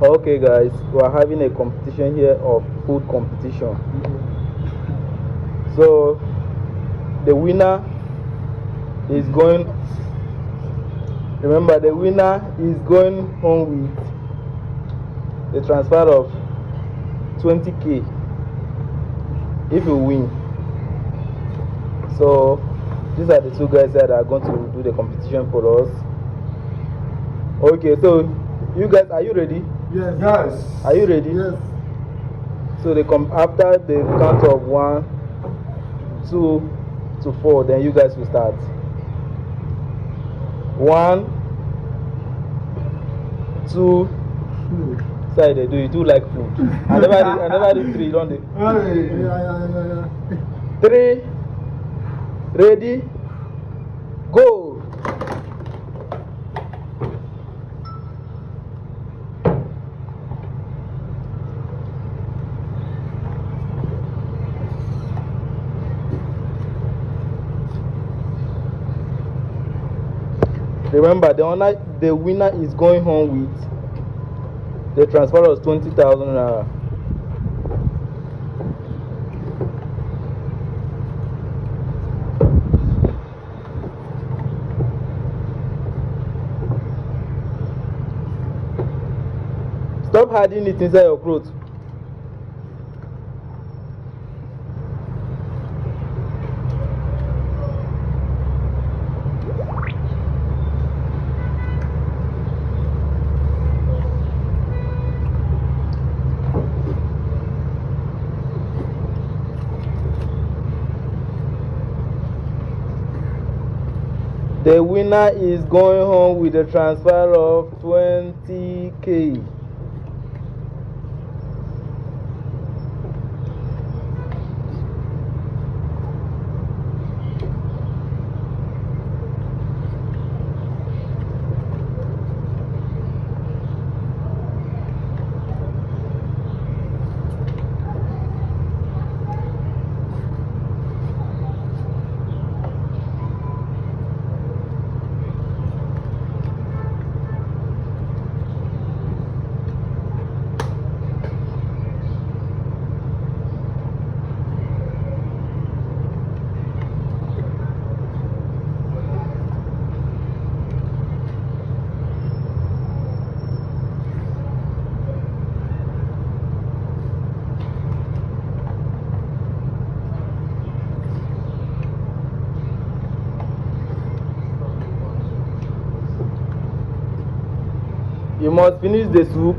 Okay, guys, we are having a competition here of food competition. So the winner is going. Remember, the winner is going home with the transfer of 20K if you win. So these are the two guys that are going to do the competition for us. Okay, so you guys, are you ready? Yes. Yes. Are you ready? Yes. So they come after the count of 1, 2 to 4. Then you guys will start. 1, 2. Sorry, they do. You do like food. I never do 3. Don't they? Yeah. 3. Ready? Go. Remember, the winner is going home with the transfer of 20,000 naira. Stop hiding it inside your clothes. The winner is going home with a transfer of 20K. You must finish the soup.